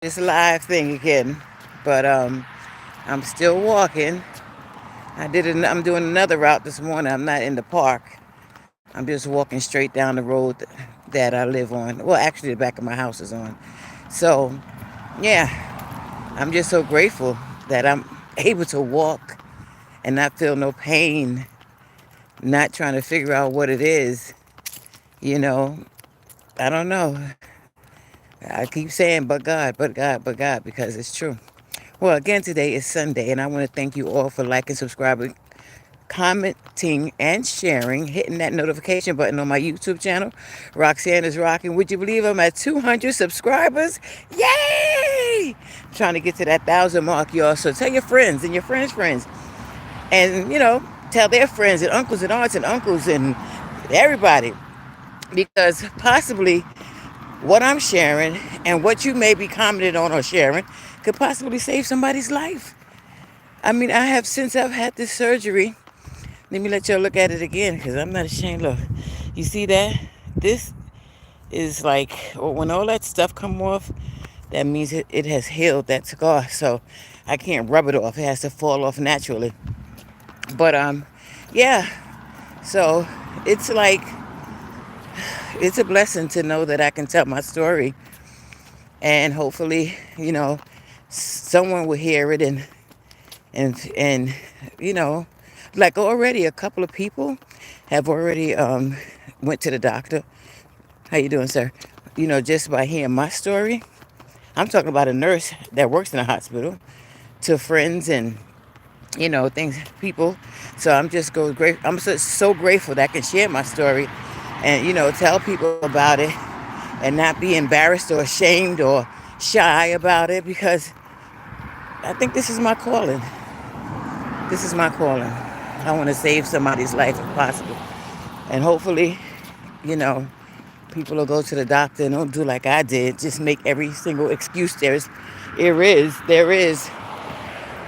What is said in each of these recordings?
this live thing again, but I'm still walking. I'm doing another route this morning. I'm not in the park. I'm just walking straight down the road that I live on. Well, actually, the back of my house is on. So, yeah, I'm just so grateful that I'm able to walk and not feel no pain, not trying to figure out what it is. You know, I don't know. I keep saying, but God, but God, but God, because it's true. Well, again, today is Sunday, and I want to thank you all for liking, subscribing, commenting, and sharing, hitting that notification button on my YouTube channel. Roxanne is rocking. Would you believe I'm at 200 subscribers? Yay! I'm trying to get to that 1,000 mark, y'all. So tell your friends and your friends' friends. And, tell their friends and uncles and aunts and uncles and everybody. Because possibly what I'm sharing and what you may be commenting on or sharing could possibly save somebody's life. I mean, since I've had this surgery. Let me let y'all look at it again because I'm not ashamed. Look, you see that? This is like, when all that stuff come off, that means it has healed that scar. So I can't rub it off. It has to fall off naturally. But yeah. So it's like, it's a blessing to know that I can tell my story, and hopefully, someone will hear it and you know, like already a couple of people have already went to the doctor. How you doing, sir? Just by hearing my story. I'm talking about a nurse that works in a hospital, to friends and things, people. So I'm so grateful that I can share my story and tell people about it and not be embarrassed or ashamed or shy about it, because I think this is my calling. This is my calling. I want to save somebody's life if possible. And hopefully, you know, people will go to the doctor and don't do like I did. Just make every single excuse there is.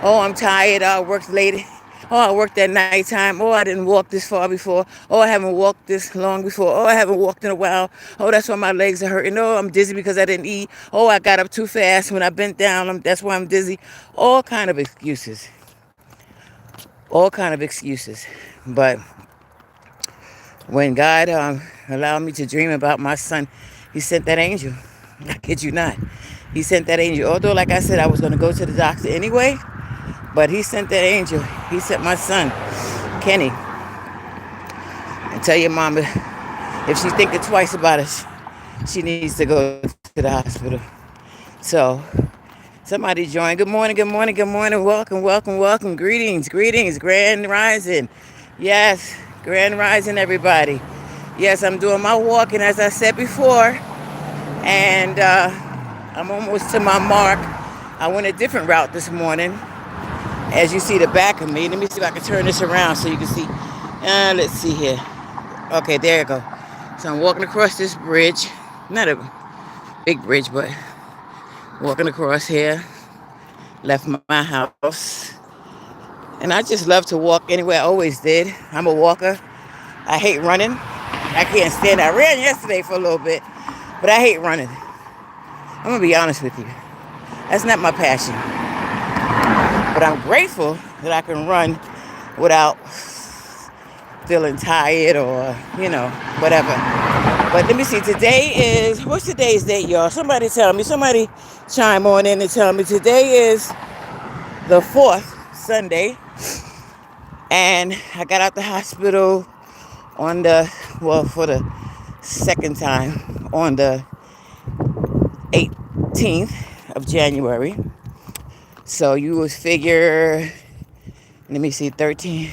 Oh, I'm tired. Oh, I worked late. Oh, I worked at nighttime. Oh, I didn't walk this far before. Oh, I haven't walked this long before. Oh, I haven't walked in a while. Oh, that's why my legs are hurting. Oh, I'm dizzy because I didn't eat. Oh, I got up too fast when I bent down. That's why I'm dizzy. All kind of excuses. All kind of excuses. But when God allowed me to dream about my son, he sent that angel. I kid you not. He sent that angel. Although, like I said, I was going to go to the doctor anyway, but he sent that angel. He sent my son, Kenny. And tell your mama, if she's thinking twice about it, she needs to go to the hospital. So, somebody joined. Good morning, good morning, good morning. Welcome, welcome, welcome. Greetings, greetings. Grand rising. Yes, grand rising, everybody. Yes, I'm doing my walking as I said before. And I'm almost to my mark. I went a different route this morning. As you see the back of me. Let me see if I can turn this around so you can see. Let's see here. Okay, there you go. So I'm walking across this bridge. Not a big bridge, but walking across here. Left my house. And I just love to walk anywhere. I always did. I'm a walker. I hate running. I can't stand it. I ran yesterday for a little bit, but I hate running. I'm going to be honest with you. That's not my passion. But I'm grateful that I can run without feeling tired or, whatever. But let me see. What's today's date, y'all? Somebody tell me. Somebody chime on in and tell me. Today is the 4th, Sunday. And I got out the hospital for the second time on the 18th of January. So you would figure, let me see, 13,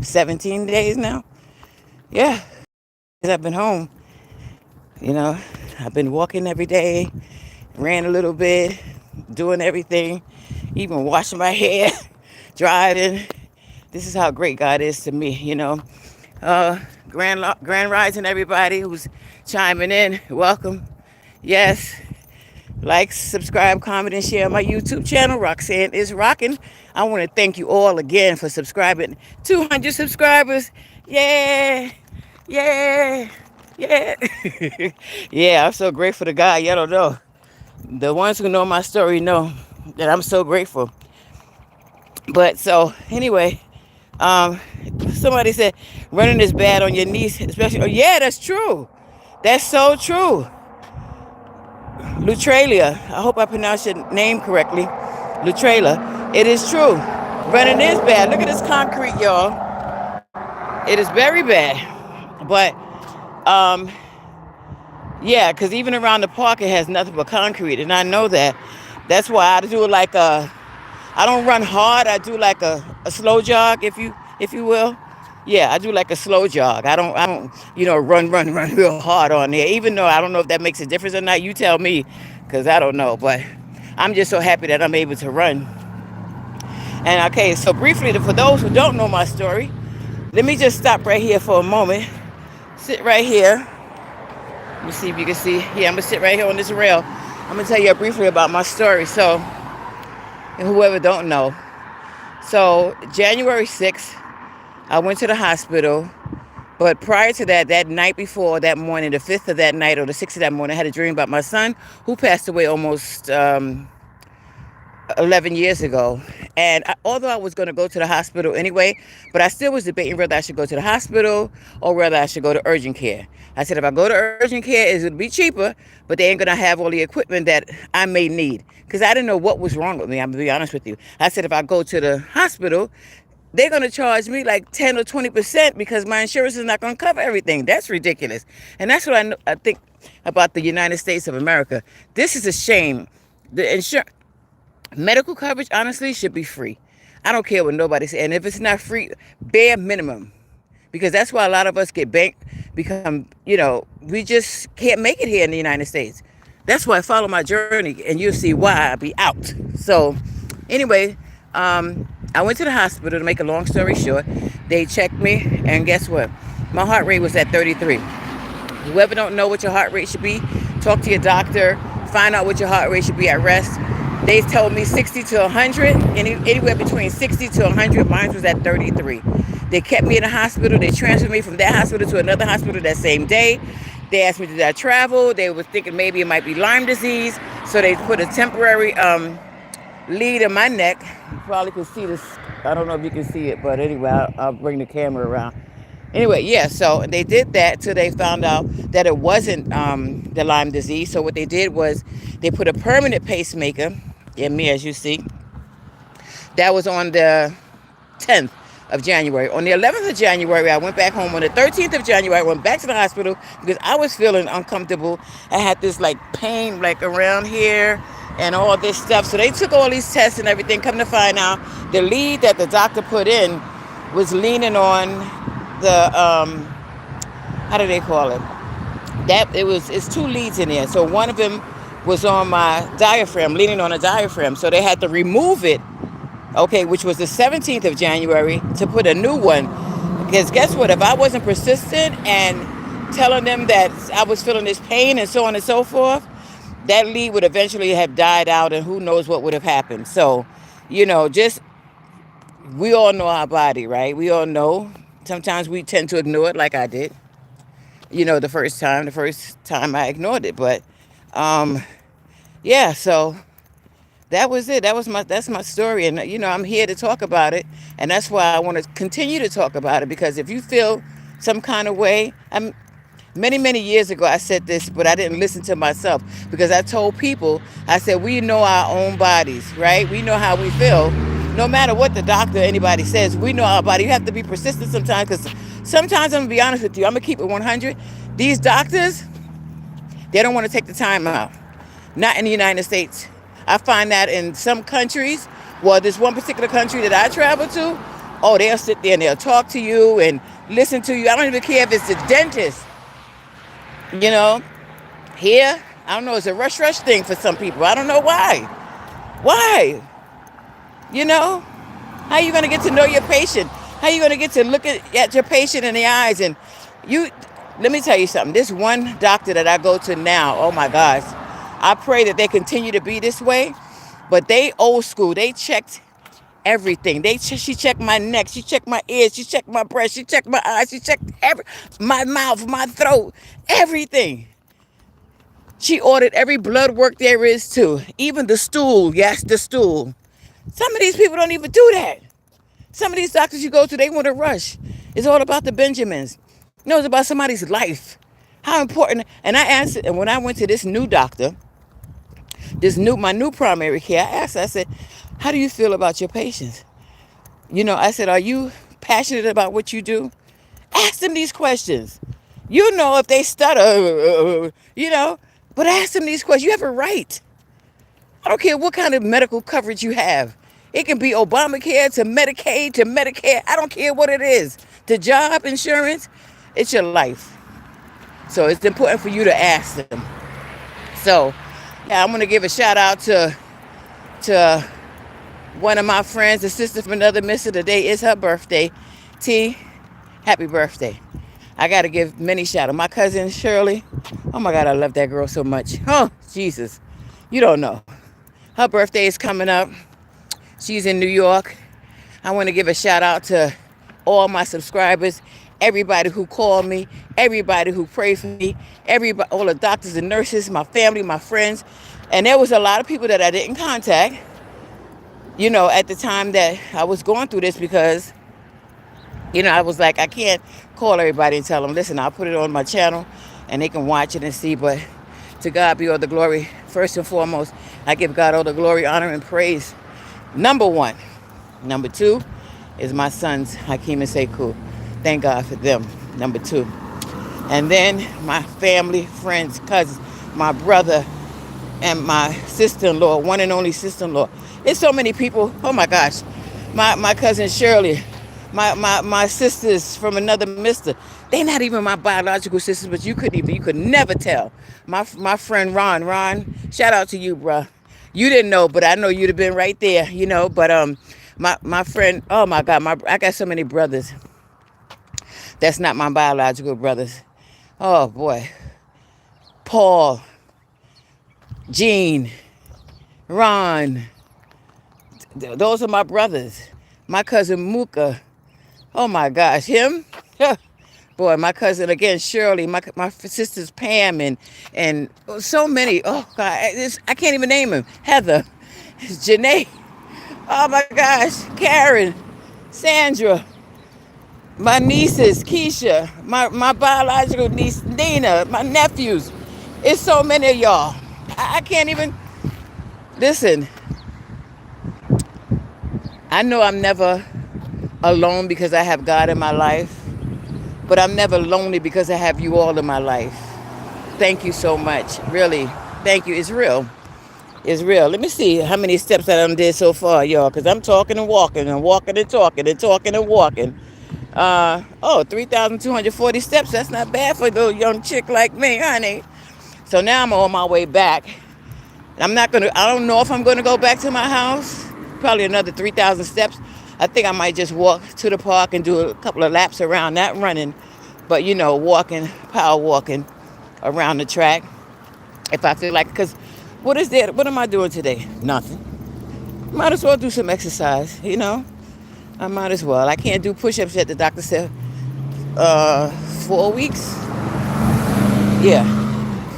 17 days now. Yeah, I've been home. I've been walking every day, ran a little bit, doing everything, even washing my hair, driving. This is how great God is to me. Grand rising, everybody who's chiming in. Welcome. Yes. Like, subscribe, comment, and share my YouTube channel. Roxanne is rocking. I want to thank you all again for subscribing. 200 subscribers. Yeah. Yeah. Yeah. Yeah, I'm so grateful to God. Y'all don't know. The ones who know my story know that I'm so grateful. But so anyway, um, somebody said running is bad on your knees, especially. Oh yeah, that's true. That's so true. Lutralia. I hope I pronounced your name correctly. Lutrala. It is true. Running is bad. Look at this concrete, y'all. It is very bad. But um, yeah, because even around the park, it has nothing but concrete, and I know that. That's why I do like a. I don't run hard. I do like a slow jog, if you will. Yeah, I do like a slow jog. I don't run real hard on there. Even though I don't know if that makes a difference or not. You tell me, because I don't know. But I'm just so happy that I'm able to run. And okay, so briefly, for those who don't know my story, let me just stop right here for a moment. Sit right here. Let me see if you can see. Yeah, I'm gonna sit right here on this rail. I'm gonna tell you briefly about my story. So, and whoever don't know, so January 6th, I went to the hospital. But prior to that, that night before, that morning, the 5th of that night or the 6th of that morning, I had a dream about my son who passed away almost 11 years ago. And although I was going to go to the hospital anyway, but I still was debating whether I should go to the hospital or whether I should go to urgent care. I said, if I go to urgent care, it would be cheaper, but they ain't going to have all the equipment that I may need. Because I didn't know what was wrong with me, I'm going to be honest with you. I said, if I go to the hospital, they're going to charge me like 10 or 20% because my insurance is not going to cover everything. That's ridiculous. And that's what I think about the United States of America. This is a shame. The insurance, medical coverage, honestly, should be free. I don't care what nobody says. And if it's not free, bare minimum. Because that's why a lot of us get banked, we just can't make it here in the United States. That's why I follow my journey, and you'll see why I be out. So, anyway, I went to the hospital to make a long story short. They checked me, and guess what? My heart rate was at 33. Whoever don't know what your heart rate should be, talk to your doctor, find out what your heart rate should be at rest. They told me 60 to 100, anywhere between 60 to 100. Mine was at 33. They kept me in the hospital. They transferred me from that hospital to another hospital that same day. They asked me, did I travel? They were thinking maybe it might be Lyme disease. So they put a temporary lead in my neck. You probably can see this. I don't know if you can see it, but anyway, I'll bring the camera around. Anyway, yeah, so they did that till they found out that it wasn't the Lyme disease. So what they did was they put a permanent pacemaker in me, as you see. That was on the 10th of January. On the 11th of January, I went back home. On the 13th of January, I went back to the hospital because I was feeling uncomfortable. I had this like pain like around here and all this stuff. So they took all these tests and everything. Come to find out, the lead that the doctor put in was leaning on the how do they call it? It's two leads in there. So one of them was on my diaphragm, leaning on a diaphragm. So they had to remove it, okay, which was the 17th of January, to put a new one. Because guess what? If I wasn't persistent and telling them that I was feeling this pain and so on and so forth, that lead would eventually have died out and who knows what would have happened. So, just we all know our body, right? We all know. Sometimes we tend to ignore it like I did. The first time I ignored it. But yeah, so that was it. That's my story. And I'm here to talk about it. And that's why I want to continue to talk about it, because if you feel some kind of way, many years ago I said this, but I didn't listen to myself, because I told people, I said, we know our own bodies, right? We know how we feel. No matter what the doctor or anybody says, we know our body. You have to be persistent sometimes, because sometimes, I'm going to be honest with you, I'm going to keep it 100. These doctors, they don't want to take the time out. Not in the United States. I find that in some countries, well, this one particular country that I travel to, oh, they'll sit there and they'll talk to you and listen to you. I don't even care if it's the dentist. Here, I don't know, it's a rush thing for some people. I don't know why. Why? How are you going to get to know your patient? How are you going to get to look at your patient in the eyes? And let me tell you something. This one doctor that I go to now, oh my gosh, I pray that they continue to be this way. But they old school. They checked everything. She checked my neck. She checked my ears. She checked my breast. She checked my eyes. She checked my mouth, my throat, everything. She ordered every blood work there is too, even the stool. Yes, the stool. Some of these people don't even do that. Some of these doctors you go to, they want to rush. It's all about the Benjamins. No, it's about somebody's life. How important. And I asked, and when I went to this new doctor, my new primary care, I asked, I said, how do you feel about your patients? I said, are you passionate about what you do? Ask them these questions. If they stutter, but ask them these questions. You have a right. I don't care what kind of medical coverage you have. It can be Obamacare to Medicaid to Medicare. I don't care what it is. The job insurance, it's your life. So it's important for you to ask them. So, yeah, I'm going to give a shout out to one of my friends, a sister from another mister. Today is her birthday. T, happy birthday. I got to give many shout outs. My cousin Shirley. Oh my God, I love that girl so much. Oh, Jesus. You don't know. Her birthday is coming up. She's in New York. I want to give a shout out to all my subscribers, everybody who called me, everybody who prayed for me, everybody, all the doctors and nurses, my family, my friends. And there was a lot of people that I didn't contact, at the time that I was going through this because, I was like, I can't call everybody and tell them, listen, I'll put it on my channel and they can watch it and see. But to God be all the glory. First and foremost, I give God all the glory, honor, and praise. Number one. Number two is my sons, Hakeem and Sekou. Thank God for them. Number two. And then my family, friends, cousins, my brother, and my sister-in-law, one and only sister-in-law. It's so many people. Oh my gosh. My cousin Shirley, my sisters from another mister. They're not even my biological sisters, but you could never tell. My friend Ron, shout out to you, bruh. You didn't know, but I know you'd have been right there, But my friend, oh my God, I got so many brothers. That's not my biological brothers. Oh boy. Paul, Gene, Ron. Those are my brothers. My cousin Mooka. Oh my gosh, him? Boy, my cousin again, Shirley, my sisters Pam and so many. Oh God, I can't even name them. Heather, Janae. Oh my gosh, Karen, Sandra, my nieces, Keisha, my biological niece Nina, my nephews. It's so many of y'all. I can't even listen. I know I'm never alone because I have God in my life. But I'm never lonely because I have you all in my life. Thank you so much. Really. Thank you. It's real. It's real. Let me see how many steps I done did so far, y'all. Because I'm talking and walking and walking and talking and talking and walking. 3,240 steps. That's not bad for a little young chick like me, honey. So now I'm on my way back. I don't know if I'm going to go back to my house. Probably another 3,000 steps. I think I might just walk to the park and do a couple of laps around, not running, but walking, power walking around the track if I feel like it. Because what is there? What am I doing today? Nothing. Might as well do some exercise, I might as well. I can't do push-ups yet. The doctor said 4 weeks. Yeah,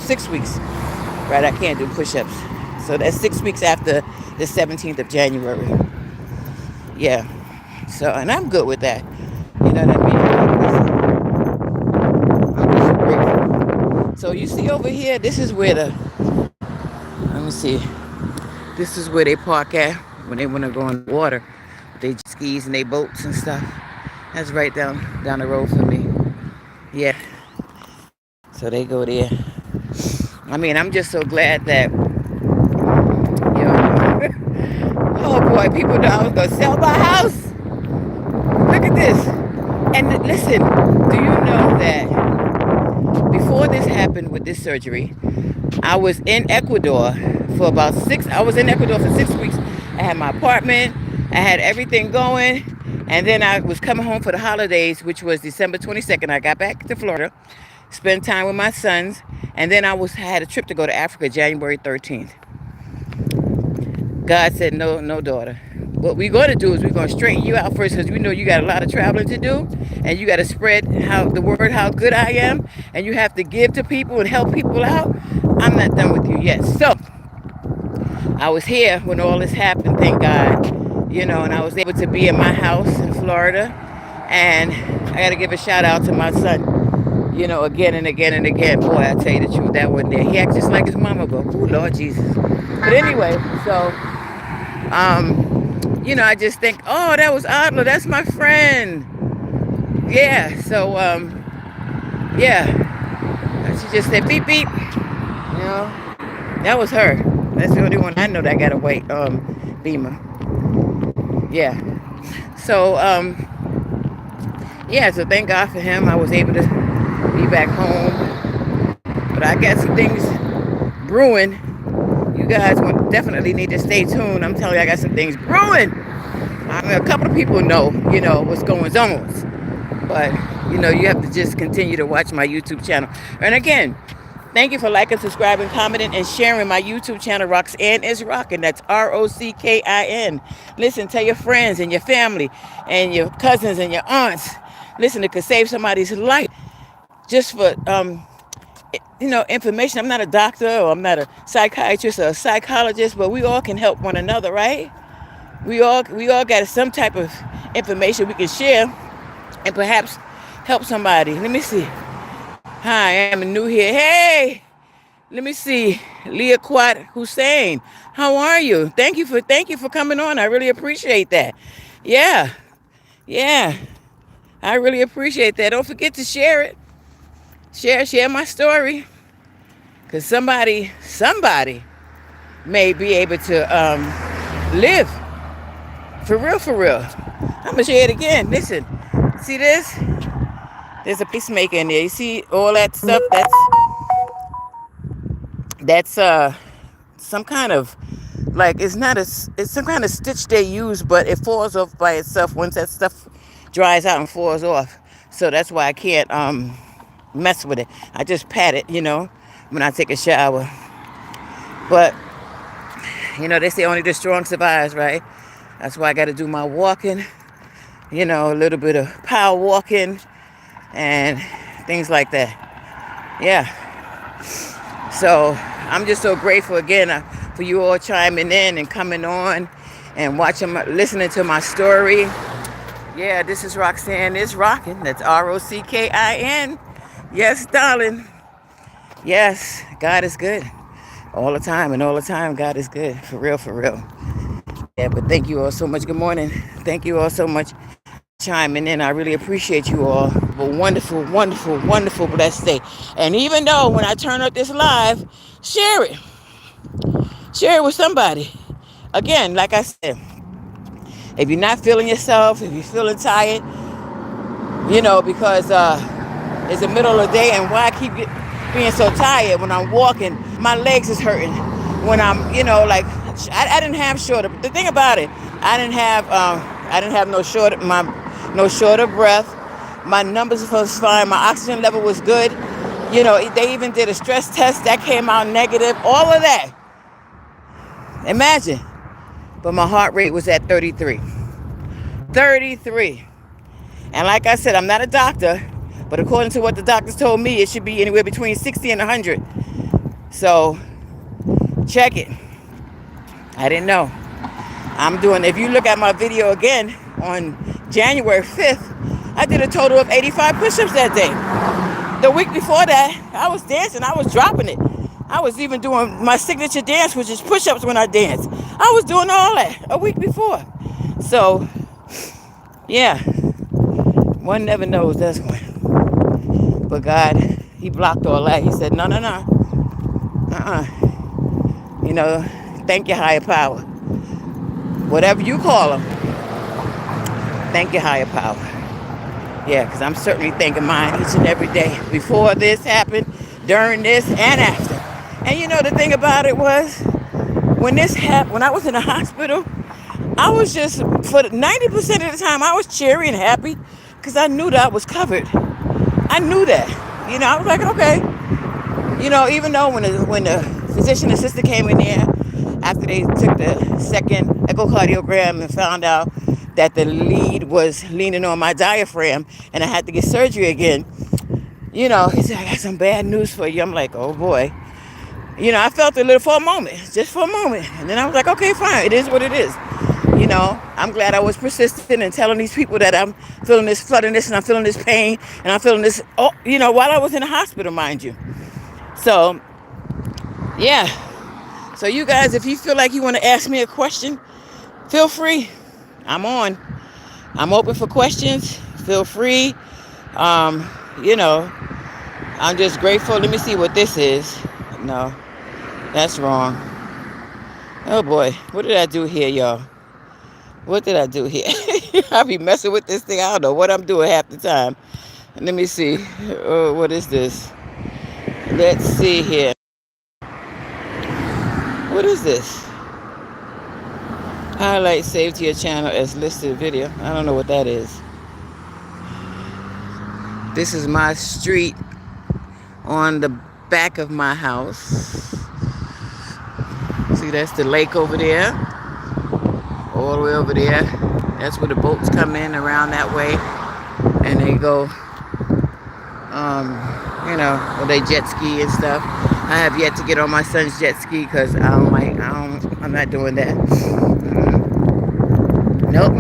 6 weeks. Right, I can't do push-ups. So that's 6 weeks after the 17th of January. Yeah. So, and I'm good with that. You know what I mean? I'm just grateful. So you see over here, this is where let me see. This is where they park at when they want to go on the water. They skis and they boats and stuff. That's right down the road for me. Yeah. So they go there. I mean, I'm just so glad that, oh boy, people thought I was going to sell my house. Look at this. And listen, do you know that before this happened with this surgery, I was in Ecuador I was in Ecuador for 6 weeks. I had my apartment. I had everything going. And then I was coming home for the holidays, which was December 22nd. I got back to Florida, spent time with my sons. And then I had a trip to go to Africa January 13th. God said, no, daughter. What we're going to do is we're going to straighten you out first because we know you got a lot of traveling to do. And you got to spread the word how good I am. And you have to give to people and help people out. I'm not done with you yet. So I was here when all this happened, thank God. And I was able to be in my house in Florida. And I got to give a shout out to my son, again and again and again. Boy, I tell you the truth, that one there. He acts just like his mama, but oh, Lord Jesus. But anyway, so, I just think, oh, that was Adler. That's my friend. Yeah, so, yeah. She just said beep, beep. That was her. That's the only one I know that got a white Beamer. Yeah. So, yeah, so thank God for him. I was able to be back home. But I got some things brewing. You guys definitely need to stay tuned. I'm telling you, I got some things brewing. I mean, a couple of people know, what's going on. But, you have to just continue to watch my YouTube channel. And again, thank you for liking, subscribing, commenting, and sharing my YouTube channel, Roxanne is Rockin. That's Rockin. Listen, tell your friends and your family and your cousins and your aunts. Listen, it could save somebody's life just for, information. I'm not a doctor or I'm not a psychiatrist or a psychologist, but we all can help one another, right? We all got some type of information we can share and perhaps help somebody. Let me see. Hi, I'm new here. Hey, let me see. Leah Quat Hussein. How are you? Thank you for coming on. I really appreciate that. Yeah. Yeah. I really appreciate that. Don't forget to share it. Share my story. Cause somebody may be able to live. For real, for real. I'm gonna share it again. Listen. See this? There's a pacemaker in there. You see all that stuff? That's some kind of, like, it's some kind of stitch they use, but it falls off by itself once that stuff dries out and falls off. So that's why I can't mess with it. I just pat it, when I take a shower. But they say only the strong survives, right? That's why I got to do my walking, a little bit of power walking and things like that. Yeah. So I'm just so grateful again for you all chiming in and coming on and listening to my story. Yeah, this is Roxanne is Rockin. That's Rockin. Yes, darling. Yes, God is good. All the time, and all the time, God is good. For real, for real. Yeah, but thank you all so much. Good morning. Thank you all so much chiming in. I really appreciate you all. Have a wonderful, wonderful, wonderful, blessed day. And even though when I turn up this live, share it. Share it with somebody. Again, like I said, if you're not feeling yourself, if you're feeling tired, because it's the middle of the day, and why I keep being so tired when I'm walking, my legs is hurting. When I'm, like, I didn't have shorter. The thing about it, I didn't have no shorter breath. My numbers was fine. My oxygen level was good. They even did a stress test that came out negative. All of that. Imagine. But my heart rate was at 33. 33. And like I said, I'm not a doctor, but according to what the doctors told me, it should be anywhere between 60 and 100. So, check it. I didn't know. If you look at my video again on January 5th, I did a total of 85 push-ups that day. The week before that, I was dancing. I was dropping it. I was even doing my signature dance, which is push-ups when I dance. I was doing all that a week before. So, yeah, one never knows, does one? But God, he blocked all that. He said, no. Thank your higher power. Whatever you call them, thank your higher power. Yeah, because I'm certainly thanking mine each and every day. Before this happened, during this, and after. And the thing about it was, when this happened, when I was in the hospital, I was just, for 90% of the time, I was cheery and happy because I knew that I was covered. I knew that. I was like, okay. Even though when the physician assistant came in there, after they took the second echocardiogram and found out that the lead was leaning on my diaphragm and I had to get surgery again, he said, I got some bad news for you. I'm like, oh boy. I felt a little for a moment, just for a moment. And then I was like, okay, fine. It is what it is. I'm glad I was persistent in telling these people that I'm feeling this floodiness and I'm feeling this pain and I'm feeling this, while I was in the hospital, mind you. So, yeah. So, you guys, if you feel like you want to ask me a question, feel free. I'm on. I'm open for questions. Feel free. Um, you know, I'm just grateful. Let me see what this is. No, that's wrong. Oh boy, what did I do here, y'all? What did I do here? I be messing with this thing. I don't know what I'm doing half the time. Let me see. What is this? Let's see here. What is this? Highlight save to your channel as listed video. I don't know what that is. This is my street on the back of my house. See, that's the lake over there. All the way over there. That's where the boats come in around that way. And they go, where they jet ski and stuff. I have yet to get on my son's jet ski because I'm not doing that. Nope.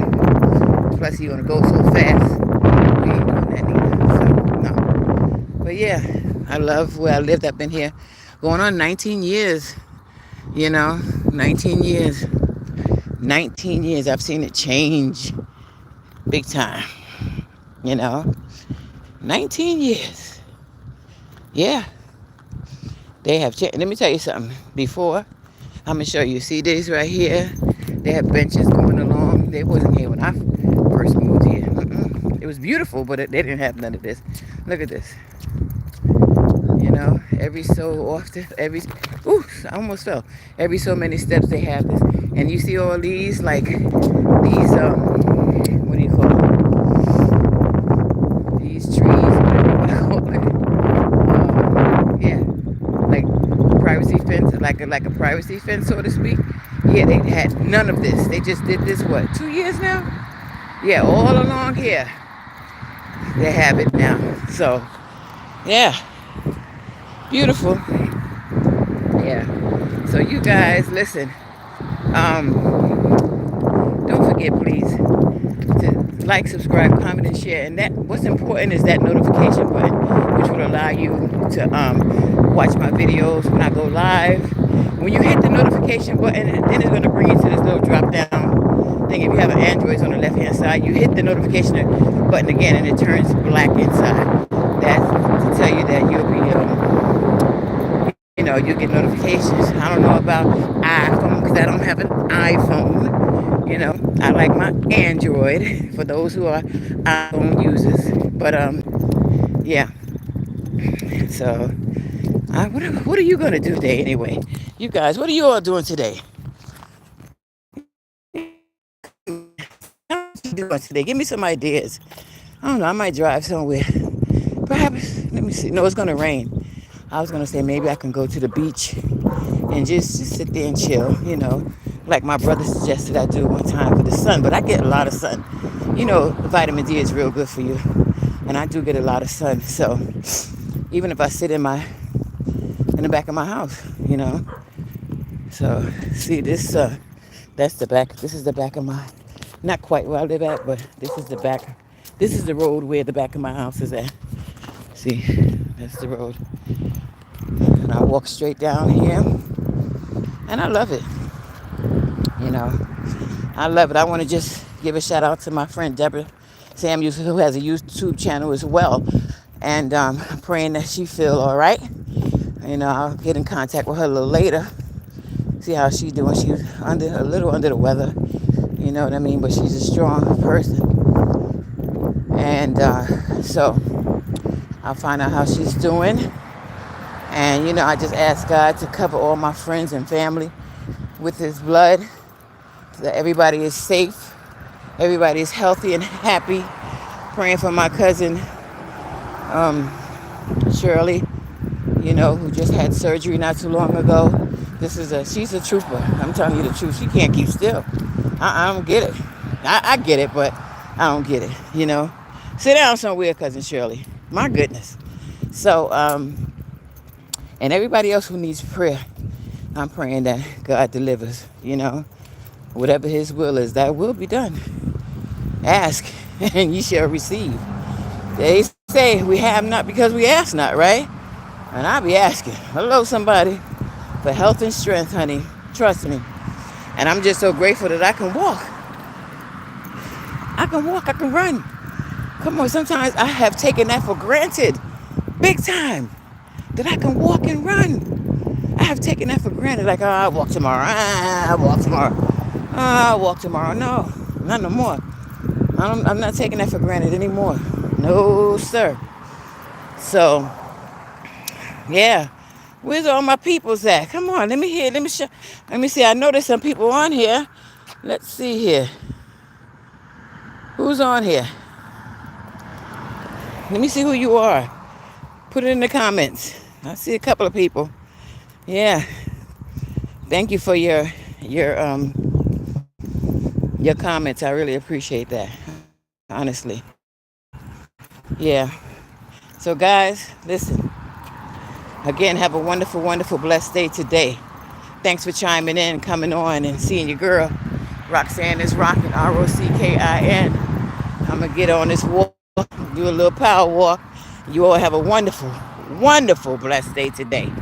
Plus, he's gonna go so fast. We ain't doing that either. So, no. But yeah, I love where I lived. I've been here going on 19 years. 19 years. 19 years. I've seen it change big time. 19 years. Yeah. They have changed. Let me tell you something. Before, I'm going to show you. See these right here? They have benches going along. They wasn't here when I first moved here. It was beautiful, but they didn't have none of this. Look at this. Every so often, I almost fell. Every so many steps they have this. And you see all these, what do you call them? These trees, whatever you call it. Yeah, like privacy fence, like a privacy fence, so to speak. Yeah, they had none of this. They just did this, 2 years now? Yeah, all along here. They have it now. So, yeah. Beautiful. Yeah. So you guys, listen. Don't forget, please, to like, subscribe, comment, and share. And what's important is that notification button, which will allow you to watch my videos when I go live. When you hit the notification button, then it's going to bring you to this little drop down thing. If you have an Android, it's on the left hand side. You hit the notification button again, and it turns black inside. That's to tell you that you'll be you get notifications. I don't know about iPhone because I don't have an iPhone. I like my Android for those who are iPhone users. But yeah. So, what are you gonna do today anyway? You guys, what are you all doing today? What are you doing today? Give me some ideas. I don't know. I might drive somewhere. Perhaps. Let me see. No, it's gonna rain. I was gonna say maybe I can go to the beach and just sit there and chill, like my brother suggested I do one time for the sun. But I get a lot of sun. Vitamin D is real good for you, and I do get a lot of sun. So even if I sit in the back of my house, So see this, that's the back. This is the back of my, not quite where I live at, but this is the back. This is the road where the back of my house is at. See, that's the road. And I walk straight down here. And I love it. I love it. I want to just give a shout out to my friend Deborah Samuels, who has a YouTube channel as well. And I'm praying that she feel all right. I'll get in contact with her a little later. See how she's doing. She's a little under the weather. You know what I mean? But she's a strong person. And so I'll find out how she's doing. And, I just ask God to cover all my friends and family with his blood, so that everybody is safe, everybody is healthy and happy. Praying for my cousin, Shirley, who just had surgery not too long ago. She's a trooper. I'm telling you the truth. She can't keep still. I don't get it. I get it, but I don't get it, Sit down somewhere, cousin Shirley. My goodness. So, And everybody else who needs prayer, I'm praying that God delivers, whatever his will is, that will be done. Ask and ye shall receive. They say we have not because we ask not, right? And I be asking, hello somebody, for health and strength, honey. Trust me. And I'm just so grateful that I can walk. I can walk, I can run. Come on, sometimes I have taken that for granted. Big time. That I can walk and run. I have taken that for granted. Like, I'll walk tomorrow. I'll walk tomorrow. I'll walk tomorrow. No, not no more. I'm not taking that for granted anymore. No, sir. So, yeah. Where's all my peoples at? Come on, let me hear. Let me show. Let me see. I know there's some people on here. Let's see here. Who's on here? Let me see who you are. Put it in the comments. I see a couple of people. Yeah. Thank you for your comments. I really appreciate that. Honestly. Yeah. So guys, listen. Again, have a wonderful, wonderful, blessed day today. Thanks for chiming in, coming on, and seeing your girl. Roxanne is rocking, Rockin. I'm going to get on this walk, do a little power walk. You all have a wonderful, wonderful, blessed day today.